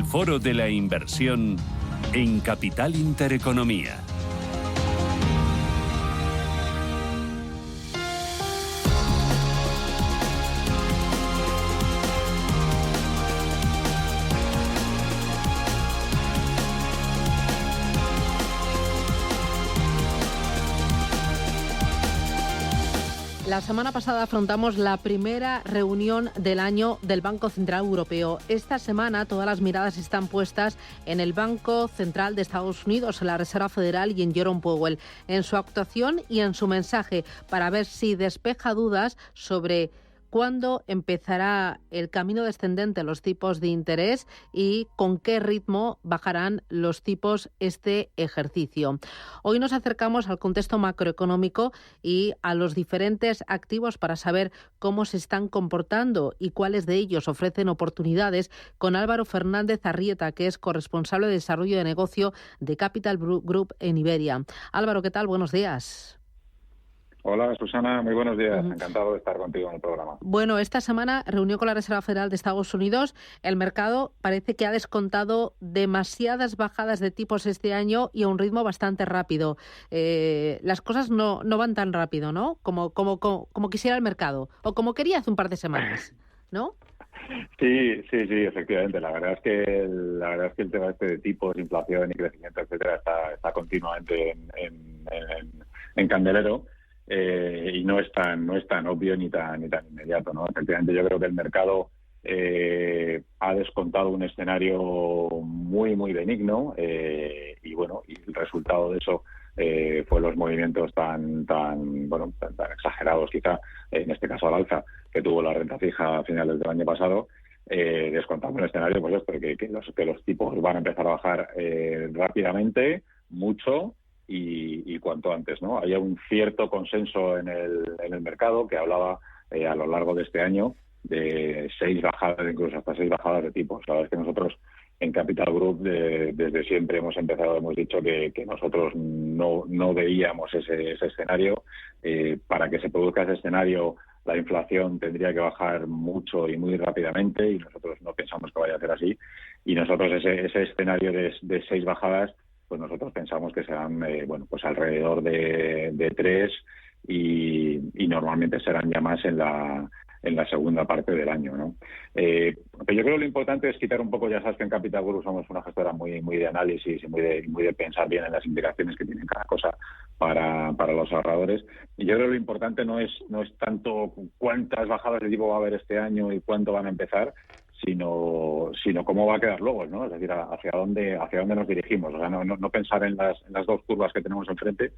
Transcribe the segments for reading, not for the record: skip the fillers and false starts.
El Foro de la Inversión en Capital Intereconomía. La semana pasada afrontamos la primera reunión del año del Banco Central Europeo. Esta semana todas las miradas están puestas en el Banco Central de Estados Unidos, en la Reserva Federal y en Jerome Powell, en su actuación y en su mensaje, para ver si despeja dudas sobre cuándo empezará el camino descendente de los tipos de interés y con qué ritmo bajarán los tipos este ejercicio. Hoy nos acercamos al contexto macroeconómico y a los diferentes activos para saber cómo se están comportando y cuáles de ellos ofrecen oportunidades con Álvaro Fernández Arrieta, que es corresponsable de desarrollo de negocio de Capital Group en Iberia. Álvaro, ¿qué tal? Buenos días. Hola, Susana, muy buenos días. Encantado de estar contigo en el programa. Bueno, esta semana reunió con la Reserva Federal de Estados Unidos. El mercado parece que ha descontado demasiadas bajadas de tipos este año y a un ritmo bastante rápido. Las cosas no van tan rápido, ¿no? Como quisiera el mercado o como quería hace un par de semanas, ¿no? Sí, efectivamente. La verdad es que el tema de tipos, inflación y crecimiento, etcétera, está continuamente en candelero. Y no es tan obvio ni tan inmediato, ¿no? Efectivamente, yo creo que el mercado ha descontado un escenario muy benigno y el resultado de eso fue los movimientos tan exagerados, quizá en este caso al alza, que tuvo la renta fija a finales del año pasado. Descontando un escenario, pues esto, que los tipos van a empezar a bajar rápidamente, mucho. Y cuanto antes, ¿no? Había un cierto consenso en el mercado que hablaba a lo largo de este año de 6 bajadas, incluso hasta 6 bajadas de tipos. La verdad es que nosotros en Capital Group desde siempre hemos dicho que nosotros no veíamos ese escenario. Para que se produzca ese escenario, la inflación tendría que bajar mucho y muy rápidamente y nosotros no pensamos que vaya a ser así. Y nosotros ese escenario de 6 bajadas, pues nosotros pensamos que serán pues alrededor de 3 y normalmente serán ya más en la segunda parte del año, ¿no? Pero yo creo que lo importante es quitar un poco, ya sabes que en Capital Group somos una gestora muy de análisis y muy de pensar bien en las implicaciones que tiene cada cosa para los ahorradores. Y yo creo que lo importante no es tanto cuántas bajadas de tipo va a haber este año y cuánto van a empezar, sino cómo va a quedar luego, ¿no? Es decir, hacia dónde nos dirigimos. O sea, no pensar en las dos curvas que tenemos enfrente,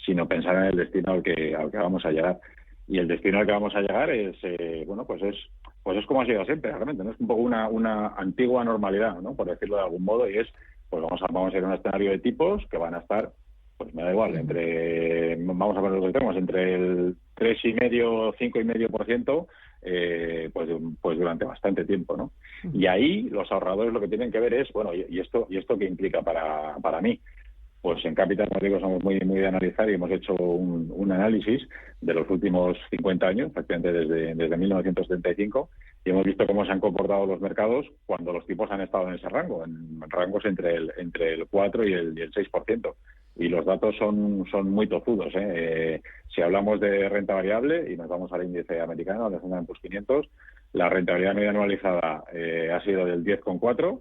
sino pensar en el destino al que vamos a llegar. Y el destino al que vamos a llegar es es como ha sido siempre, realmente, ¿no? Es un poco una antigua normalidad, ¿no? Por decirlo de algún modo, y es, pues vamos a ir a un escenario de tipos que van a estar, pues me da igual, vamos a poner lo que tenemos, entre el 3,5%, 5,5%, pues durante bastante tiempo, ¿no? Y ahí los ahorradores lo que tienen que ver es, bueno, ¿y esto qué implica para mí? Pues en Capital, como digo, somos muy de analizar y hemos hecho un análisis de los últimos 50 años, prácticamente desde 1975, y hemos visto cómo se han comportado los mercados cuando los tipos han estado en ese rango, en rangos entre el 4 y el 6%. Y los datos son muy tozudos, ¿eh? Si hablamos de renta variable y nos vamos al índice americano, al S&P 500, la rentabilidad media anualizada ha sido del 10,4%.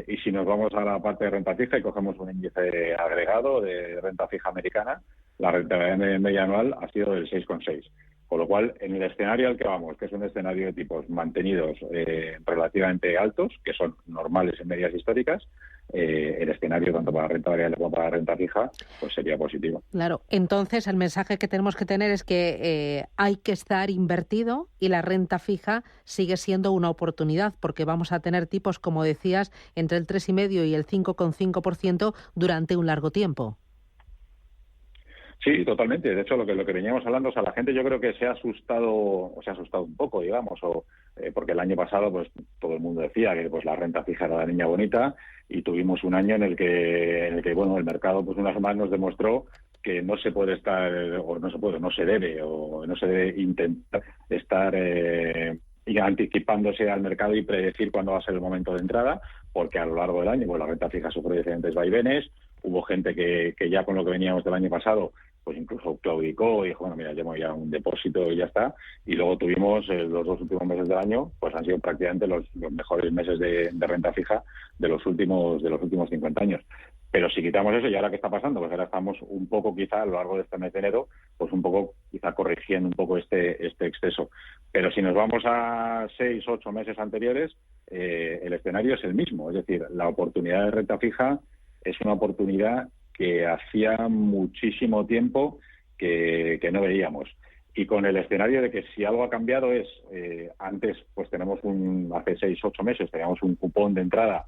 Y si nos vamos a la parte de renta fija y cogemos un índice agregado de renta fija americana, la rentabilidad media anual ha sido del 6,6. Con lo cual, en el escenario al que vamos, que es un escenario de tipos mantenidos relativamente altos, que son normales en medias históricas, el escenario tanto para renta variable como para renta fija, pues sería positivo. Claro, entonces el mensaje que tenemos que tener es que hay que estar invertido y la renta fija sigue siendo una oportunidad porque vamos a tener tipos, como decías, entre el 3,5% y el 5,5% durante un largo tiempo. Sí, totalmente. De hecho, lo que veníamos hablando, o sea, la gente yo creo que se ha asustado un poco, digamos, porque el año pasado pues todo el mundo decía que pues la renta fija era la niña bonita y tuvimos un año en el que bueno, el mercado pues una vez más nos demostró que no se puede estar, o no se debe intentar estar y anticipándose al mercado y predecir cuándo va a ser el momento de entrada, porque a lo largo del año pues la renta fija sufre diferentes vaivenes. Hubo gente que ya con lo que veníamos del año pasado pues incluso claudicó y dijo, bueno, mira, llevo ya un depósito y ya está. Y luego tuvimos los 2 últimos meses del año, pues han sido prácticamente los mejores meses de renta fija de los últimos 50 años. Pero si quitamos eso, ¿y ahora qué está pasando? Pues ahora estamos un poco, quizá, a lo largo de este mes de enero, pues un poco, quizá corrigiendo un poco este exceso. Pero si nos vamos a 6, 8 meses anteriores, el escenario es el mismo. Es decir, la oportunidad de renta fija es una oportunidad que hacía muchísimo tiempo que no veíamos. Y con el escenario de que si algo ha cambiado es, antes, pues hace 6, 8 meses, teníamos un cupón de entrada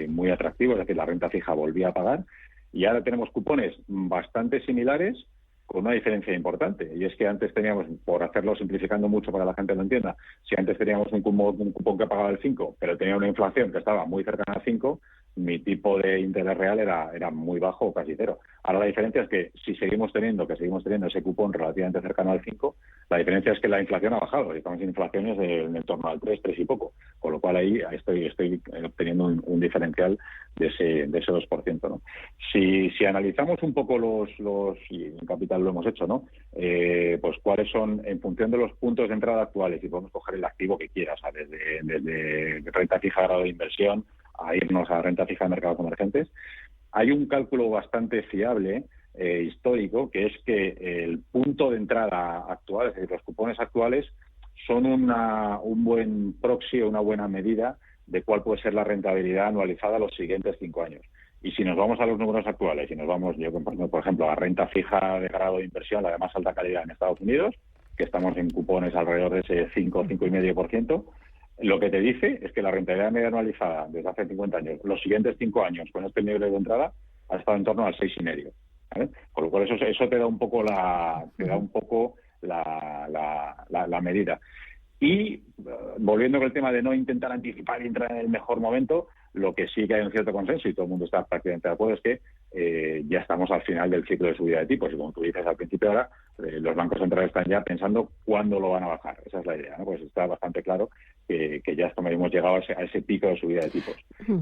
muy atractivo, es decir, la renta fija volvía a pagar, y ahora tenemos cupones bastante similares con una diferencia importante, y es que antes teníamos, por hacerlo simplificando mucho para la gente que lo entienda, si antes teníamos un cupón que pagaba el 5, pero tenía una inflación que estaba muy cercana al 5, mi tipo de interés real era muy bajo o casi cero. Ahora la diferencia es que si seguimos teniendo ese cupón relativamente cercano al 5, la diferencia es que la inflación ha bajado, y estamos en inflaciones en el torno al 3 y poco, con lo cual ahí estoy obteniendo un diferencial de ese 2%, ¿no? Si analizamos un poco y en Capital lo hemos hecho, ¿no? Pues cuáles son, en función de los puntos de entrada actuales, y podemos coger el activo que quieras, ¿sabes? Desde renta fija grado de inversión a irnos a renta fija de mercados emergentes. Hay un cálculo bastante fiable, histórico, que es que el punto de entrada actual, es decir, los cupones actuales, son un buen proxy o una buena medida de cuál puede ser la rentabilidad anualizada los siguientes 5 años. Y si nos vamos a los números actuales, y nos vamos, por ejemplo, a renta fija de grado de inversión, la de más alta calidad en Estados Unidos, que estamos en cupones alrededor de ese 5,5%, lo que te dice es que la rentabilidad media anualizada desde hace 50 años, los siguientes 5 años con este nivel de entrada, ha estado en torno al 6,5%. ¿Vale? Con lo cual eso te da un poco la medida. Y volviendo con el tema de no intentar anticipar y entrar en el mejor momento, lo que sí que hay un cierto consenso, y todo el mundo está prácticamente de acuerdo, es que ya estamos al final del ciclo de subida de tipos, y como tú dices al principio ahora, los bancos centrales están ya pensando cuándo lo van a bajar. Esa es la idea, ¿no? Pues está bastante claro que ya hemos llegado a ese pico de subida de tipos.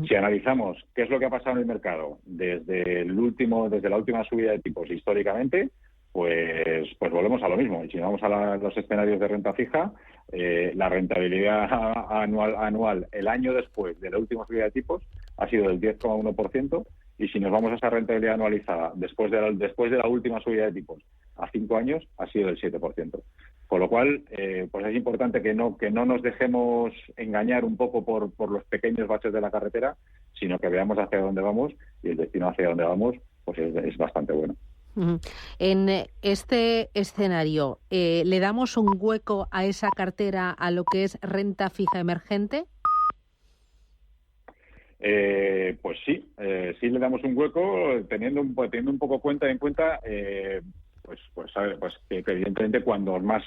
Si analizamos qué es lo que ha pasado en el mercado desde la última subida de tipos históricamente, pues volvemos a lo mismo. Y si vamos a los escenarios de renta fija, la rentabilidad anual el año después de la última subida de tipos ha sido del 10,1%, y si nos vamos a esa rentabilidad anualizada después de la última subida de tipos a 5 años, ha sido del 7%. Con lo cual, pues es importante que no nos dejemos engañar un poco por los pequeños baches de la carretera, sino que veamos hacia dónde vamos, y el destino hacia dónde vamos pues es bastante bueno. En este escenario, ¿le damos un hueco a esa cartera a lo que es renta fija emergente? Pues sí le damos un hueco, teniendo un poco en cuenta que evidentemente cuando más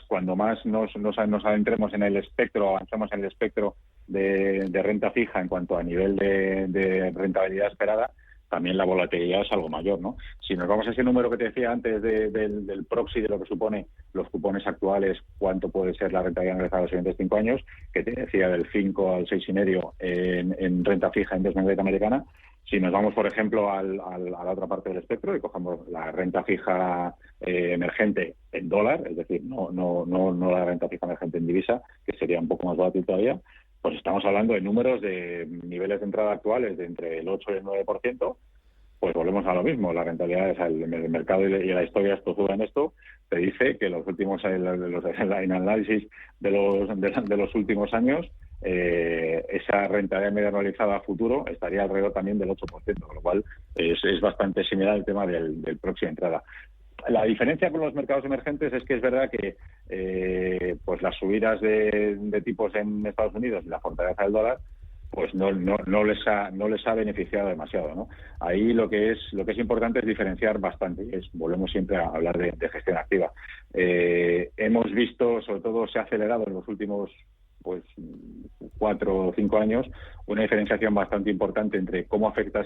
nos adentremos en el espectro, avancemos en el espectro de renta fija en cuanto a nivel de rentabilidad esperada, también la volatilidad es algo mayor, ¿no? Si nos vamos a ese número que te decía antes del proxy de lo que supone los cupones actuales, cuánto puede ser la rentabilidad anualizada los siguientes 5 años, que te decía del 5 al 6,5 en renta fija en investment grade americana. Si nos vamos, por ejemplo, a la otra parte del espectro y cogemos la renta fija emergente en dólar, es decir, no la renta fija emergente en divisa, que sería un poco más volátil todavía, pues estamos hablando de números de niveles de entrada actuales de entre el 8 y el 9%, pues volvemos a lo mismo. La rentabilidad, el mercado y la historia estructura en esto, te dice que los últimos, el análisis de los últimos años, esa rentabilidad media anualizada a futuro estaría alrededor también del 8%, con lo cual es bastante similar al tema del próximo entrada. La diferencia con los mercados emergentes es que es verdad que pues las subidas de tipos en Estados Unidos y la fortaleza del dólar pues no les ha beneficiado demasiado, ¿no? Ahí lo que es importante es diferenciar bastante, volvemos siempre a hablar de gestión activa. Hemos visto, sobre todo se ha acelerado en los últimos 4 o 5 años, una diferenciación bastante importante entre cómo afecta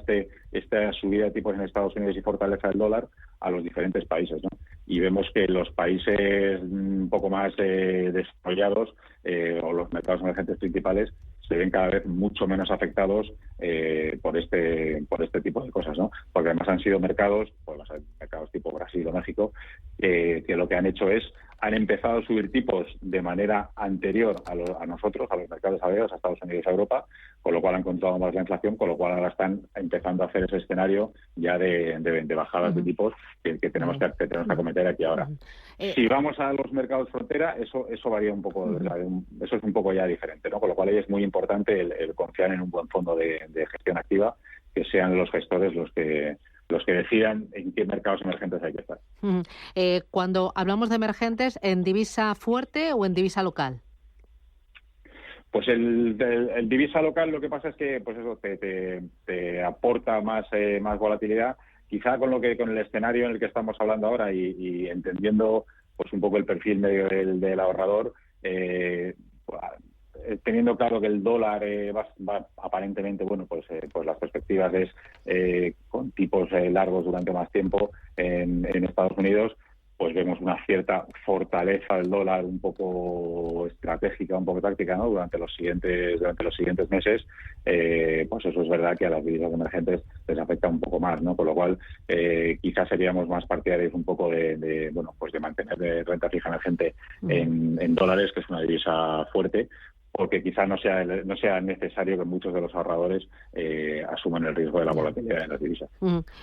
esta subida de tipos en Estados Unidos y fortaleza del dólar a los diferentes países, ¿no? y vemos que los países un poco más desarrollados o los mercados emergentes principales se ven cada vez mucho menos afectados por este tipo de cosas, ¿no? Porque además han sido mercados, pues mercados tipo Brasil o México, que lo que han hecho han empezado a subir tipos de manera anterior a nosotros, a los mercados desarrollados, a Estados Unidos y a Europa, con lo cual han controlado más la inflación, con lo cual ahora están empezando a hacer ese escenario ya de bajadas de tipos que tenemos que acometer aquí ahora. Si vamos a los mercados frontera, eso varía un poco, eso es un poco ya diferente, ¿no? Con lo cual ahí es muy importante el confiar en un buen fondo de gestión activa, que sean los gestores los que decidan en qué mercados emergentes hay que estar. Cuando hablamos de emergentes, ¿en divisa fuerte o en divisa local? Pues el divisa local, lo que pasa es que pues eso te aporta más volatilidad, quizá con el escenario en el que estamos hablando ahora y entendiendo pues un poco el perfil medio del ahorrador, teniendo claro que el dólar va aparentemente, pues las perspectivas es con tipos largos durante más tiempo en Estados Unidos, pues vemos una cierta fortaleza del dólar un poco estratégica, un poco táctica, ¿no? Durante los siguientes meses, pues eso es verdad que a las divisas emergentes les afecta un poco más, ¿no? Con lo cual quizás seríamos más partidarios un poco de mantener renta fija emergente en dólares, que es una divisa fuerte, porque quizás no sea necesario que muchos de los ahorradores asuman el riesgo de la volatilidad en las divisas.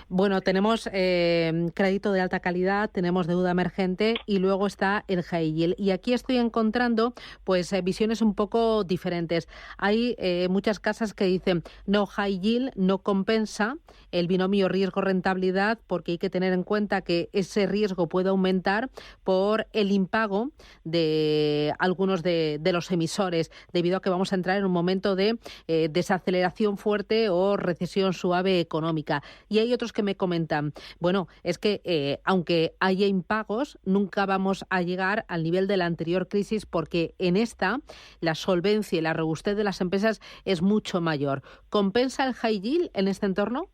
Bueno, tenemos crédito de alta calidad, tenemos deuda emergente y luego está el high yield. Y aquí estoy encontrando pues visiones un poco diferentes. Hay muchas casas que dicen no, high yield no compensa el binomio riesgo-rentabilidad, porque hay que tener en cuenta que ese riesgo puede aumentar por el impago de algunos de los emisores, debido a que vamos a entrar en un momento de desaceleración fuerte o recesión suave económica. Y hay otros que me comentan, bueno, es que aunque haya impagos, nunca vamos a llegar al nivel de la anterior crisis, porque en esta la solvencia y la robustez de las empresas es mucho mayor. ¿Compensa el high yield en este entorno?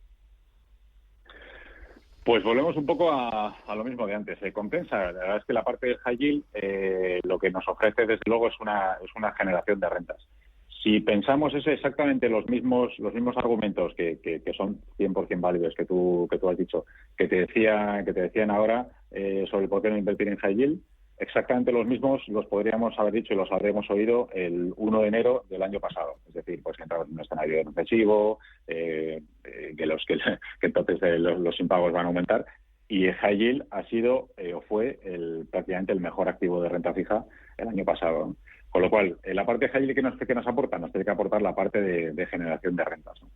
Pues volvemos un poco a lo mismo de antes. Compensa. La verdad es que la parte del high yield lo que nos ofrece, desde luego, es una generación de rentas. Si pensamos exactamente los mismos argumentos que son 100% válidos que tú has dicho, que te decían ahora sobre por qué no invertir en high yield, exactamente los mismos los podríamos haber dicho y los habremos oído el 1 de enero del año pasado. Es decir, pues que entramos en un escenario recesivo, que entonces los impagos van a aumentar. Y el high yield ha sido o fue prácticamente el mejor activo de renta fija el año pasado, ¿no? Con lo cual, la parte de high yield que nos aporta, nos tiene que aportar la parte de generación de rentas, ¿no?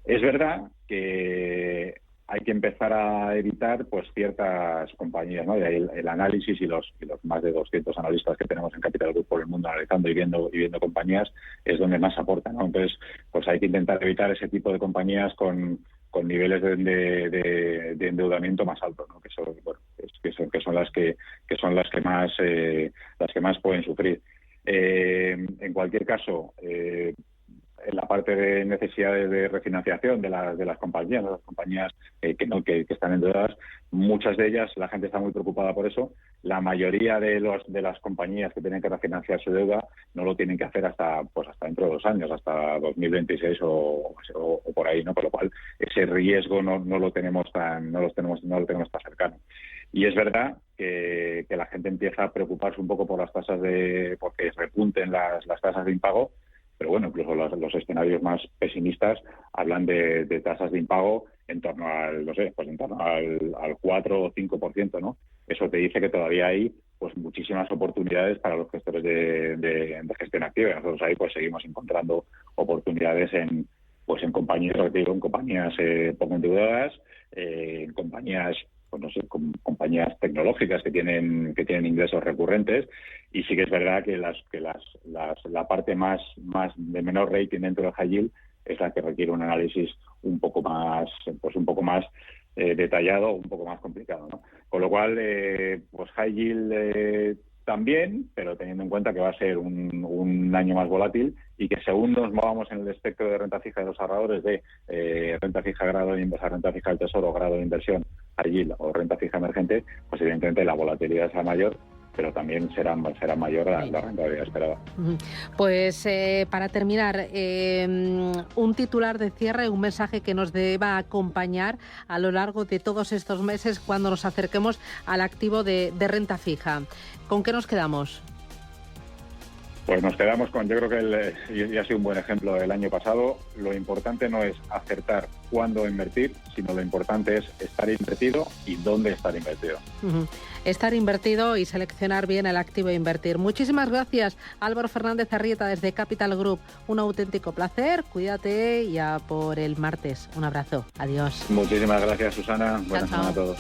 Es verdad que hay que empezar a evitar pues ciertas compañías, ¿no? Y ahí el análisis y los más de 200 analistas que tenemos en Capital Group por el mundo analizando y viendo compañías es donde más aportan, ¿no? Entonces, pues hay que intentar evitar ese tipo de compañías con niveles de endeudamiento más altos, ¿no? Que son las que más pueden sufrir. En cualquier caso, en la parte de necesidades de refinanciación de las compañías que están endeudadas, muchas de ellas la gente está muy preocupada por eso. La mayoría de las compañías que tienen que refinanciar su deuda no lo tienen que hacer hasta dentro de 2 años, hasta 2026 o por ahí, ¿no? Con lo cual ese riesgo no lo tenemos tan cercano. Y es verdad que la gente empieza a preocuparse un poco por las tasas porque repunten las tasas de impago. Pero bueno, incluso los escenarios más pesimistas hablan de tasas de impago en torno al 4 o 5%, ¿no? Eso te dice que todavía hay pues muchísimas oportunidades para los gestores de gestión activa. Nosotros ahí pues seguimos encontrando oportunidades en compañías, en compañías poco endeudadas, en compañías compañías tecnológicas que tienen ingresos recurrentes, y sí que es verdad que la parte más de menor rating dentro del high yield es la que requiere un análisis un poco más detallado, un poco más complicado, ¿no? Con lo cual, pues high yield también, pero teniendo en cuenta que va a ser un año más volátil y que según nos movamos en el espectro de renta fija de los ahorradores, de renta fija grado de inversión, renta fija del tesoro grado de inversión, high yield o renta fija emergente, pues evidentemente la volatilidad será mayor, pero también será mayor la rentabilidad esperada. Pues para terminar, un titular de cierre, un mensaje que nos deba acompañar a lo largo de todos estos meses cuando nos acerquemos al activo de renta fija. ¿Con qué nos quedamos? Pues nos quedamos con, yo creo que ya ha sido un buen ejemplo el año pasado. Lo importante no es acertar cuándo invertir, sino lo importante es estar invertido y dónde estar invertido. Estar invertido y seleccionar bien el activo a invertir. Muchísimas gracias, Álvaro Fernández Arrieta, desde Capital Group. Un auténtico placer. Cuídate y a por el martes. Un abrazo. Adiós. Muchísimas gracias, Susana. Buenas Chao, semana a todos.